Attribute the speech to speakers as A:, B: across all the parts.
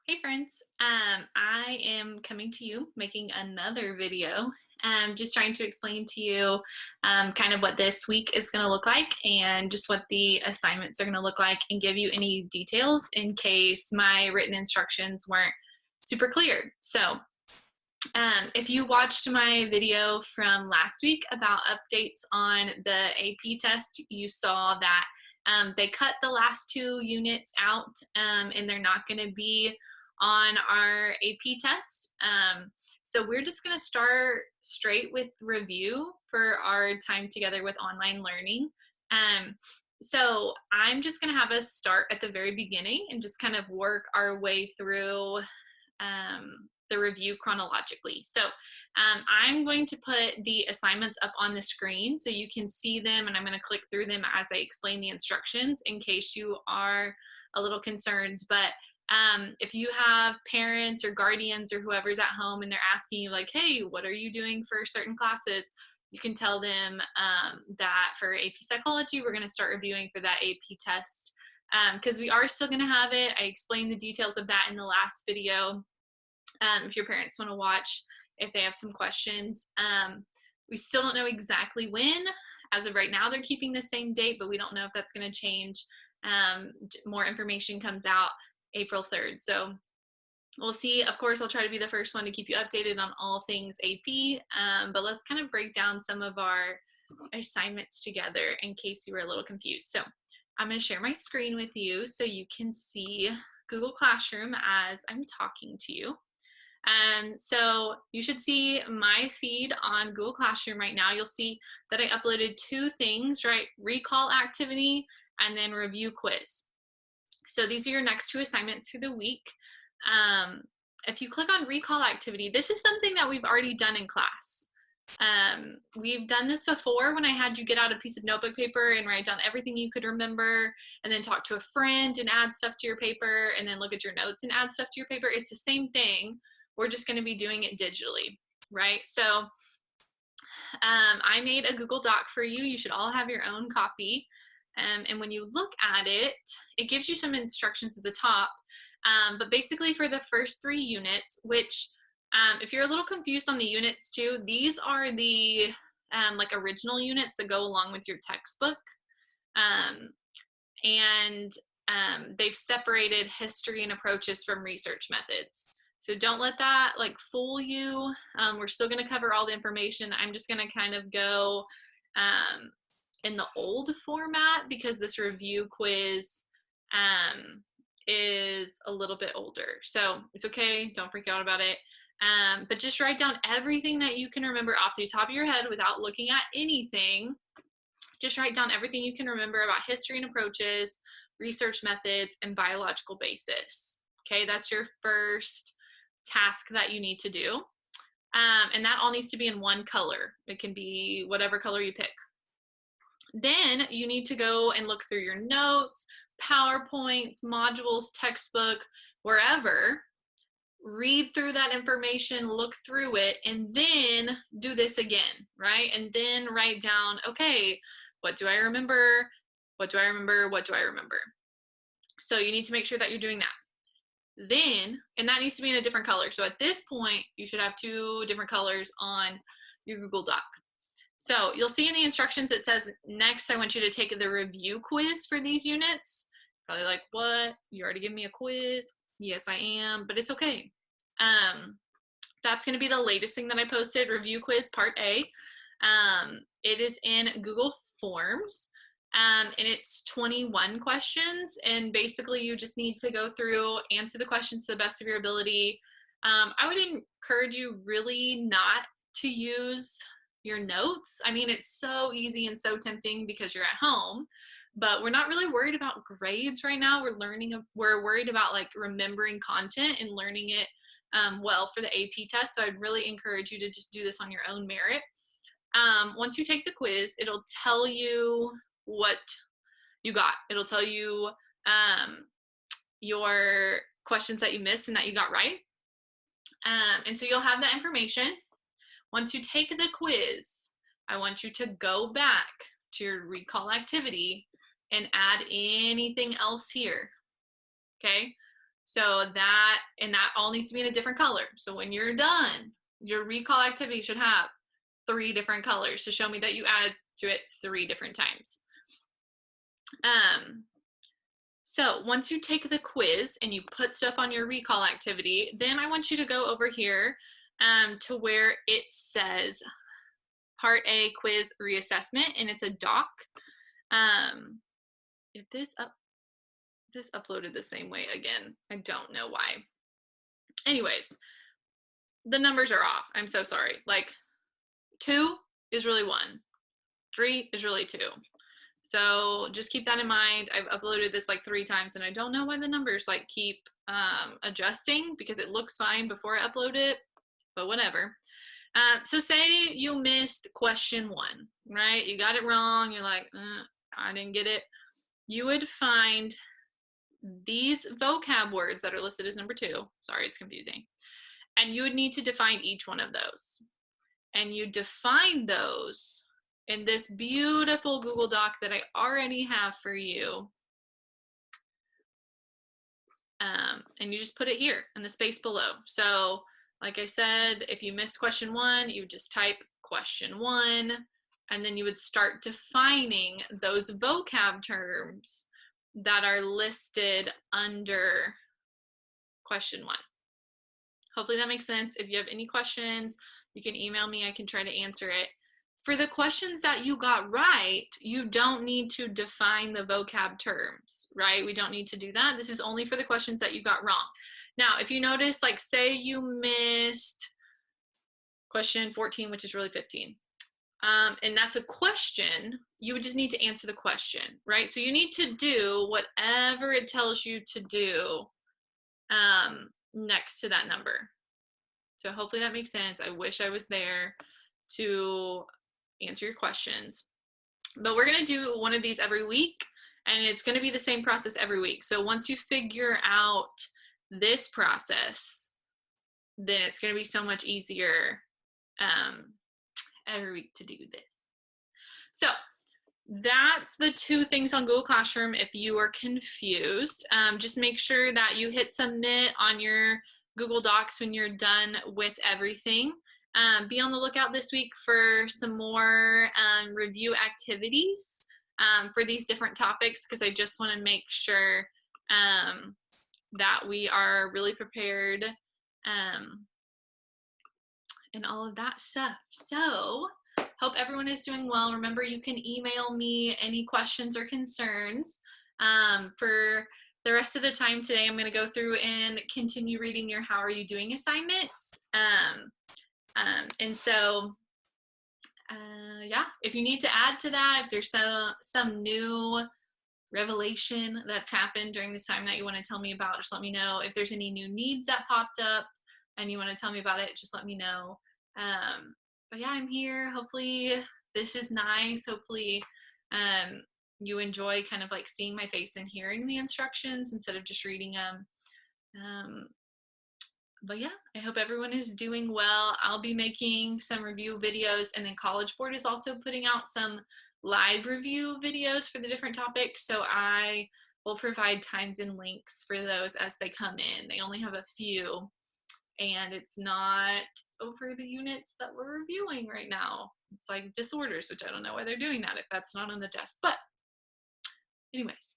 A: Hey friends, I am coming to you making another video, just trying to explain to you kind of what this week is going to look like and just what the assignments are going to look like and give you any details in case my written instructions weren't super clear. So if you watched my video from last week about updates on the AP test, you saw that they cut the last two units out and they're not going to be on our AP test. So we're just going to start straight with review for our time together with online learning. Um, so I'm just going to have us start at the very beginning and just kind of work our way through the review chronologically. So I'm going to put the assignments up on the screen so you can see them, and I'm going to click through them as I explain the instructions in case you are a little concerned. But if you have parents or guardians or whoever's at home and they're asking you like, hey, what are you doing for certain classes? You can tell them that for AP Psychology, we're going to start reviewing for that AP test because we are still going to have it. I explained the details of that in the last video. If your parents want to watch, if they have some questions. We still don't know exactly when. As of right now, they're keeping the same date, but we don't know if that's going to change. More information comes out April 3rd. So we'll see. Of course, I'll try to be the first one to keep you updated on all things AP, but let's kind of break down some of our assignments together in case you were a little confused. So I'm going to share my screen with you so you can see Google Classroom as I'm talking to you. So you should see my feed on Google Classroom right now. You'll see that I uploaded two things, right? Recall activity and then review quiz. So these are your next two assignments through the week. If you click on recall activity, this is something that we've already done in class. We've done this before when I had you get out a piece of notebook paper and write down everything you could remember and then talk to a friend and add stuff to your paper and then look at your notes and add stuff to your paper. It's the same thing. We're just going to be doing it digitally, right? So I made a Google Doc for you. You should all have your own copy. And when you look at it, it gives you some instructions at the top. But basically for the first three units, which if you're a little confused on the units too, these are the like original units that go along with your textbook. And they've separated history and approaches from research methods. So don't let that like fool you. We're still going to cover all the information. I'm just going to kind of go in the old format because this review quiz is a little bit older. So it's okay. Don't freak out about it. But just write down everything that you can remember off the top of your head without looking at anything. Just write down everything you can remember about history and approaches, research methods, and biological basis. Okay, that's your first task that you need to do. And that all needs to be in one color. It can be whatever color you pick. Then you need to go and look through your notes, PowerPoints, modules, textbook, wherever. Read through that information, look through it, and then do this again, right? And then write down, okay, what do I remember? What do I remember? What do I remember? So you need to make sure that you're doing that. Then, and that needs to be in a different color. So at this point, you should have two different colors on your Google Doc. So you'll see in the instructions, it says, next, I want you to take the review quiz for these units. Probably like, what? You already gave me a quiz? Yes, I am, but it's okay. That's going to be the latest thing that I posted, review quiz part A. It is in Google Forms. And it's 21 questions, and basically you just need to go through, answer the questions to the best of your ability. I would encourage you really not to use your notes. I mean, it's so easy and so tempting because you're at home, but we're not really worried about grades right now. We're worried about like remembering content and learning it well for the AP test. So I'd really encourage you to just do this on your own merit. Once you take the quiz, it'll tell you what you got. It'll tell you your questions that you missed and that you got right. And so you'll have that information. Once you take the quiz, I want you to go back to your recall activity and add anything else here. Okay? So that all needs to be in a different color. So when you're done, your recall activity should have 3 different colors to show me that you added to it 3 different times. So once you take the quiz and you put stuff on your recall activity, then I want you to go over here to where it says Part A quiz reassessment, and it's a doc. If this uploaded the same way again, I don't know why. Anyways, the numbers are off. I'm so sorry. Like 2 is really 1. 3 is really 2. So just keep that in mind. I've uploaded this like 3 times and I don't know why the numbers like keep adjusting, because it looks fine before I upload it, but whatever. So say you missed question 1, right? You got it wrong. You're like, I didn't get it. You would find these vocab words that are listed as number 2. Sorry, it's confusing. And you would need to define each one of those. And you define those in this beautiful Google Doc that I already have for you. And you just put it here in the space below. So like I said, if you missed question 1, you would just type question 1, and then you would start defining those vocab terms that are listed under question 1. Hopefully that makes sense. If you have any questions, you can email me. I can try to answer it. For the questions that you got right, you don't need to define the vocab terms, right? We don't need to do that. This is only for the questions that you got wrong. Now, if you notice, like say you missed question 14, which is really 15, and that's a question, you would just need to answer the question, right? So you need to do whatever it tells you to do next to that number. So hopefully that makes sense. I wish I was there to answer your questions, but we're going to do one of these every week, and it's going to be the same process every week. So once you figure out this process, then it's going to be so much easier every week to do this. So that's the 2 things on Google Classroom. If you are confused, just make sure that you hit submit on your Google Docs when you're done with everything. Be on the lookout this week for some more review activities for these different topics, because I just want to make sure that we are really prepared and all of that stuff. So hope everyone is doing well. Remember, you can email me any questions or concerns. For the rest of the time today, I'm going to go through and continue reading your How Are You Doing assignments. And so, yeah, if you need to add to that, if there's some new revelation that's happened during this time that you want to tell me about, just let me know. If there's any new needs that popped up and you want to tell me about it, just let me know. But yeah, I'm here. Hopefully this is nice. Hopefully you enjoy kind of like seeing my face and hearing the instructions instead of just reading them. But yeah, I hope everyone is doing well. I'll be making some review videos, and then College Board is also putting out some live review videos for the different topics. So I will provide times and links for those as they come in. They only have a few, and it's not over the units that we're reviewing right now. It's like disorders, which I don't know why they're doing that if that's not on the test. But anyways,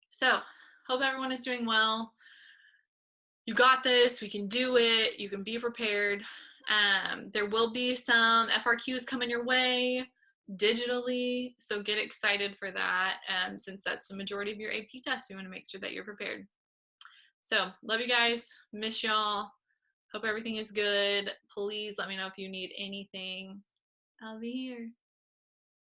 A: so hope everyone is doing well. You got this. We can do it. You can be prepared. There will be some FRQs coming your way digitally, so get excited for that. Since that's the majority of your AP test, we want to make sure that you're prepared. So love you guys. Miss y'all. Hope everything is good. Please let me know if you need anything. I'll be here.